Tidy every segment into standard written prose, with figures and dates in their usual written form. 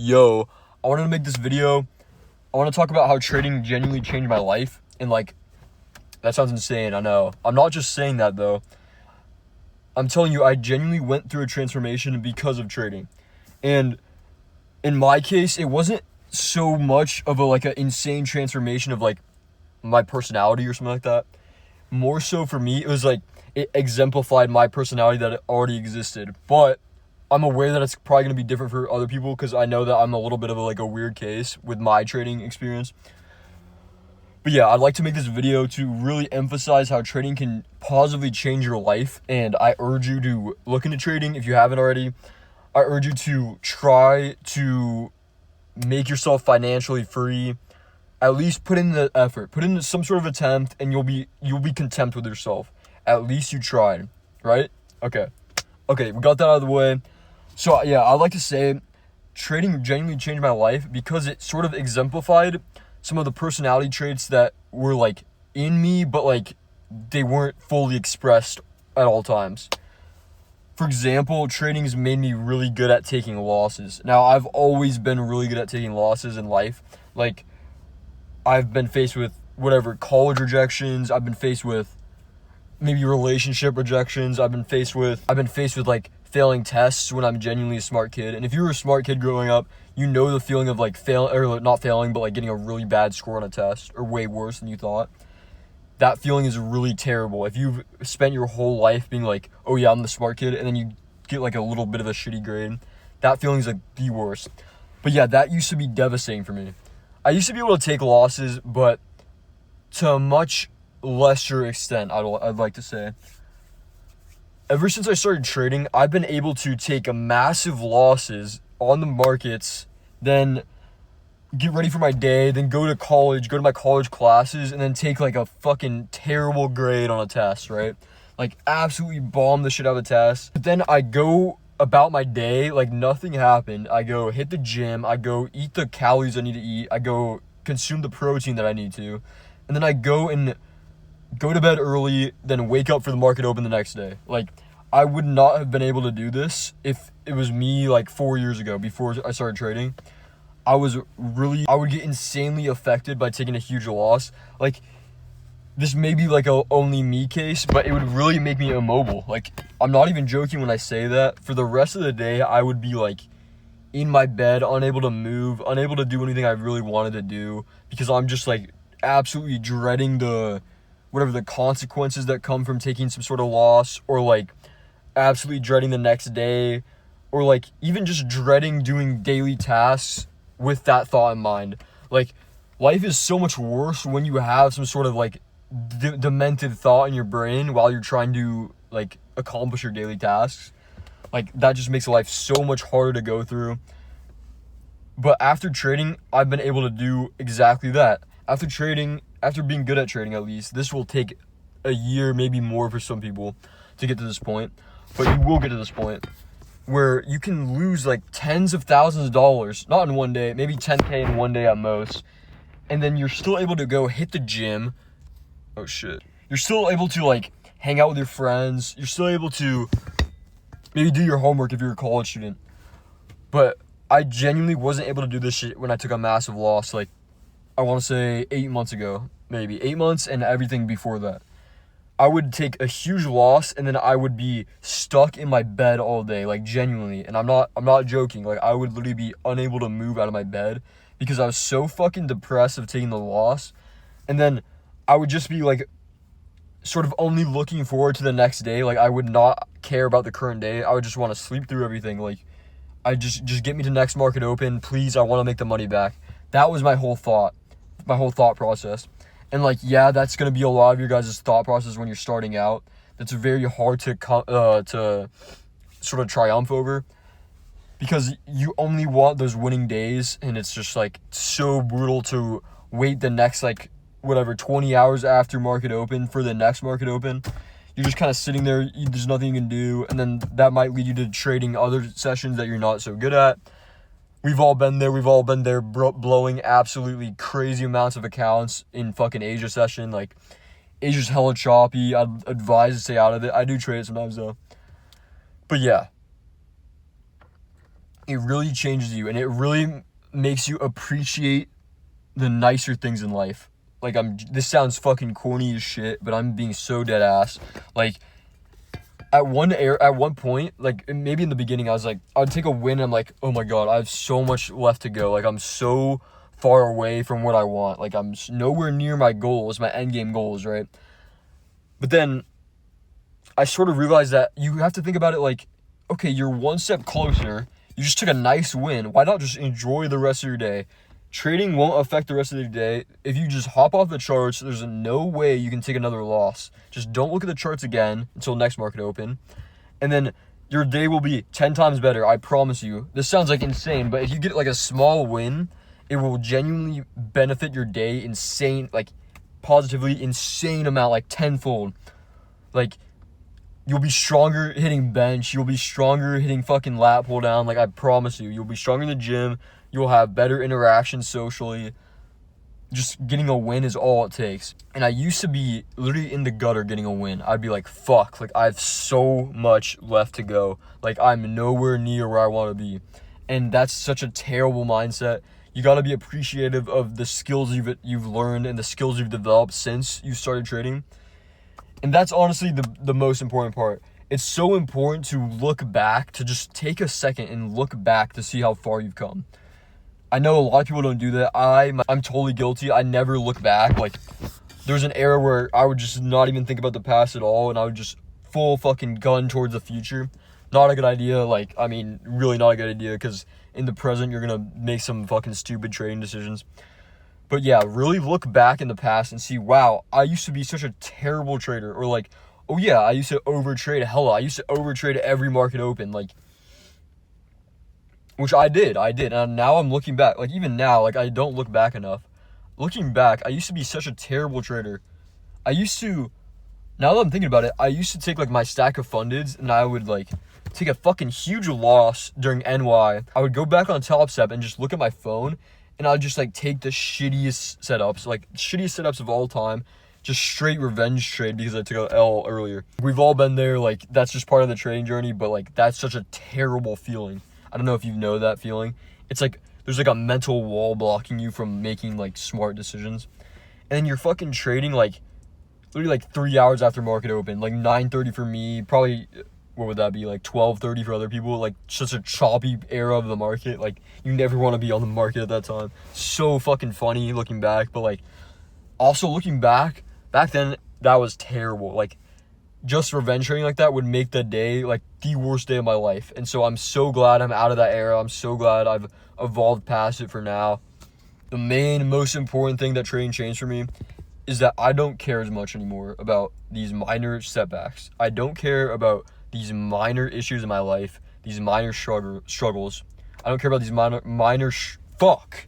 Yo, I wanted to make this video. I want to talk about how trading genuinely changed my life. And like, that sounds insane, I know. I'm not just saying that though. I'm telling you, I genuinely went through a transformation because of trading. And in my case, it wasn't so much of an insane transformation of like my personality or something like that. More so for me, it was like, it exemplified my personality that already existed. But I'm aware that it's probably going to be different for other people because I know that I'm a little bit of a weird case with my trading experience. But yeah, I'd like to make this video to really emphasize how trading can positively change your life. And I urge you to look into trading if you haven't already. I urge you to try to make yourself financially free. At least put in the effort. Put in some sort of attempt and you'll be content with yourself. At least you tried, right? Okay, we got that out of the way. So yeah, I'd like to say trading genuinely changed my life because it sort of exemplified some of the personality traits that were like in me, but like they weren't fully expressed at all times. For example, trading has made me really good at taking losses. Now, I've always been really good at taking losses in life. Like, I've been faced with college rejections. I've been faced with maybe relationship rejections. I've been faced with like failing tests when I'm genuinely a smart kid. And if you were a smart kid growing up, you know the feeling of like not failing, but like getting a really bad score on a test or way worse than you thought. That feeling is really terrible. If you've spent your whole life being like, oh yeah, I'm the smart kid, and then you get like a little bit of a shitty grade, that feeling is like the worst. But yeah, that used to be devastating for me. I used to be able to take losses, but to a much lesser extent, I'd like to say. Ever since I started trading, I've been able to take massive losses on the markets, then get ready for my day, then go to my college classes, and then take like a fucking terrible grade on a test, right? Like absolutely bomb the shit out of the test. But then I go about my day like nothing happened. I go hit the gym, I go eat the calories I need to eat, I go consume the protein that I need to, and then I go to bed early, then wake up for the market open the next day. Like, I would not have been able to do this if it was me like 4 years ago before I started trading. I would get insanely affected by taking a huge loss. Like, this may be like a only me case, but it would really make me immobile. Like, I'm not even joking when I say that. For the rest of the day, I would be like in my bed, unable to move, unable to do anything I really wanted to do because I'm just like absolutely dreading the consequences that come from taking some sort of loss, or like absolutely dreading the next day, or like even just dreading doing daily tasks with that thought in mind. Like, life is so much worse when you have some sort of like demented thought in your brain while you're trying to like accomplish your daily tasks. Like, that just makes life so much harder to go through. But after trading, I've been able to do exactly that. After being good at trading, at least, this will take a year, maybe more for some people to get to this point, but you will get to this point where you can lose like tens of thousands of dollars, not in one day, maybe 10K in one day at most, and then you're still able to go hit the gym. Oh shit. You're still able to like hang out with your friends. You're still able to maybe do your homework if you're a college student. But I genuinely wasn't able to do this shit when I took a massive loss, like, I want to say 8 months ago, maybe 8 months, and everything before that. I would take a huge loss and then I would be stuck in my bed all day, like genuinely. And I'm not joking. Like, I would literally be unable to move out of my bed because I was so fucking depressed of taking the loss. And then I would just be like sort of only looking forward to the next day. Like, I would not care about the current day. I would just want to sleep through everything. Like, I just get me to next market open, please. I want to make the money back. That was my whole thought process. And like, yeah, that's going to be a lot of your guys' thought process when you're starting out. That's very hard to sort of triumph over because you only want those winning days, and it's just like so brutal to wait the next 20 hours after market open for the next market open. You're just kind of sitting there, there's nothing you can do, and then that might lead you to trading other sessions that you're not so good at. We've all been there blowing absolutely crazy amounts of accounts in fucking Asia session. Like, Asia's hella choppy. I'd advise to stay out of it. I do trade it sometimes though. But yeah. it really changes you, and it really makes you appreciate the nicer things in life. Like, this sounds fucking corny as shit, but I'm being so dead ass. Like, at one point, like, maybe in the beginning, I was like, I'd take a win, and I'm like, oh my god, I have so much left to go. Like, I'm so far away from what I want. Like, I'm nowhere near my goals, my end game goals, right? But then I sort of realized that you have to think about it like, okay, you're one step closer. You just took a nice win. Why not just enjoy the rest of your day? Trading won't affect the rest of the day. If you just hop off the charts, there's no way you can take another loss. Just don't look at the charts again until next market open. And then your day will be 10 times better, I promise you. This sounds like insane, but if you get like a small win, it will genuinely benefit your day positively insane amount, like tenfold. Like, you'll be stronger hitting bench. You'll be stronger hitting fucking lat pull down. Like, I promise you. You'll be stronger in the gym. You'll have better interactions socially. Just getting a win is all it takes. And I used to be literally in the gutter getting a win. I'd be like, fuck. Like, I have so much left to go. Like, I'm nowhere near where I want to be. And that's such a terrible mindset. You got to be appreciative of the skills you've learned and the skills you've developed since you started trading. And that's honestly the most important part. It's so important to look back, to just take a second and look back to see how far you've come. I know a lot of people don't do that. I'm totally guilty. I never look back. Like, there's an era where I would just not even think about the past at all, and I would just full fucking gun towards the future. Not a good idea. Like, I mean, really not a good idea, because in the present, you're going to make some fucking stupid trading decisions. But yeah, really look back in the past and see, wow, I used to be such a terrible trader. Or like, oh yeah, I used to overtrade. Hella, I used to overtrade every market open. Like, which I did. And now I'm looking back. Like, even now, like, I don't look back enough. Looking back, I used to be such a terrible trader. Now that I'm thinking about it, I used to take like my stack of fundeds and I would like take a fucking huge loss during NY. I would go back on Top Step and just look at my phone. And I'll just like take the shittiest setups of all time, just straight revenge trade because I took an L earlier. We've all been there. Like, that's just part of the trading journey, but like, that's such a terrible feeling. I don't know if you know that feeling. It's like there's like a mental wall blocking you from making like smart decisions, and then you're fucking trading like literally like 3 hours after market open, like 9:30 for me, probably. What would that be, like 12:30 for other people? Like, such a choppy era of the market. Like, you never want to be on the market at that time. So fucking funny looking back, but like, also looking back then, that was terrible. Like, just revenge trading like that would make the day like the worst day of my life. And so I'm so glad I'm out of that era. I'm so glad I've evolved past it for now. The most important thing that trading changed for me is that I don't care as much anymore about these minor setbacks. I don't care about these minor issues in my life, these minor struggles. I don't care about these fuck.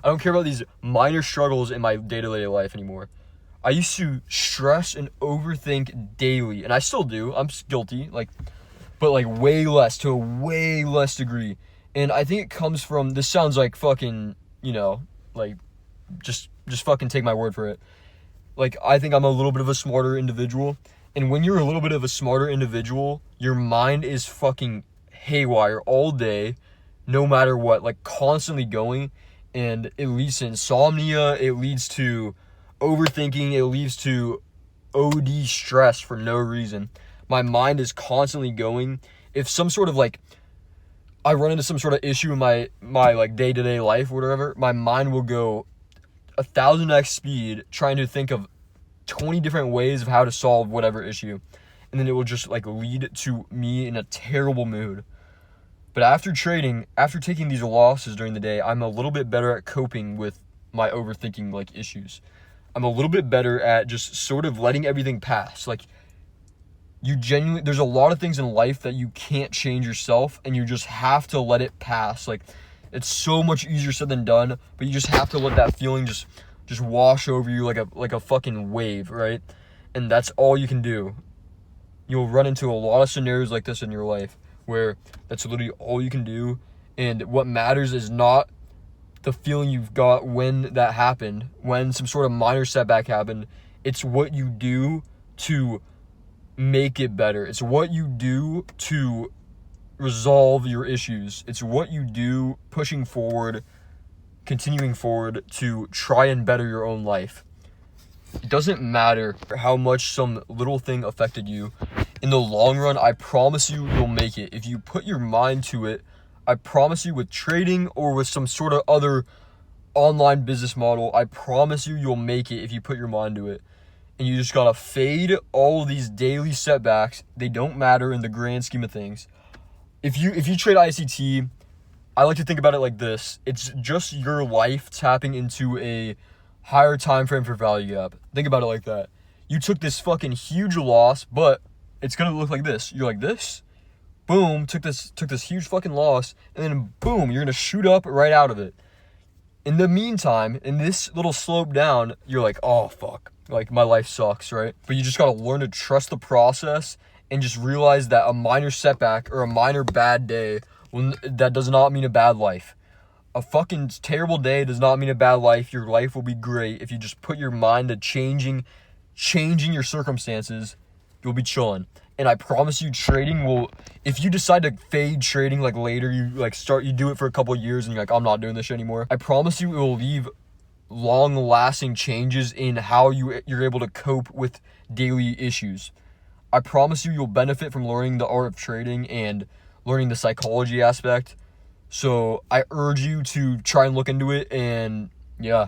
I don't care about these minor struggles in my day-to-day life anymore. I used to stress and overthink daily, and I still do. I'm guilty, but way less, to a way less degree. And I think it comes from, this sounds like fucking, just fucking take my word for it. Like, I think I'm a little bit of a smarter individual. And when you're a little bit of a smarter individual, your mind is fucking haywire all day, no matter what, like constantly going. And it leads to insomnia, it leads to overthinking, it leads to OD stress for no reason. My mind is constantly going. If some sort of I run into some sort of issue in my day-to-day life or whatever, my mind will go 1,000x speed trying to think of 20 different ways of how to solve whatever issue. And then it will just lead to me in a terrible mood. But after trading, after taking these losses during the day, I'm a little bit better at coping with my overthinking issues. I'm a little bit better at just sort of letting everything pass. There's a lot of things in life that you can't change yourself, and you just have to let it pass. It's so much easier said than done, but you just have to let that feeling just wash over you like a fucking wave, right? And that's all you can do. You'll run into a lot of scenarios like this in your life where that's literally all you can do. And what matters is not the feeling you've got when that happened, when some sort of minor setback happened. It's what you do to make it better. It's what you do to resolve your issues. It's what you do pushing forward, continuing forward to try and better your own life. It doesn't matter how much some little thing affected you. In the long run, I promise you, you'll make it. If you put your mind to it, I promise you, with trading or with some sort of other online business model, I promise you, you'll make it if you put your mind to it. And you just gotta fade all of these daily setbacks. They don't matter in the grand scheme of things. If you trade ICT, I like to think about it like this. It's just your life tapping into a higher time frame for value gap. Think about it like that. You took this fucking huge loss, but it's gonna look like this. You're like this, boom, took this huge fucking loss, and then boom, you're gonna shoot up right out of it. In the meantime, in this little slope down, you're like, oh fuck, like my life sucks, right? But you just gotta learn to trust the process and just realize that a minor setback or a minor bad day, that does not mean a bad life. A fucking terrible day does not mean a bad life. Your life will be great if you just put your mind to changing your circumstances. You'll be chilling. And I promise you, trading will, if you decide to fade trading like later, you do it for a couple of years and you're like, I'm not doing this anymore. I promise you, it will leave long-lasting changes in how you're able to cope with daily issues. I promise you, you'll benefit from learning the art of trading and learning the psychology aspect. So I urge you to try and look into it, and yeah.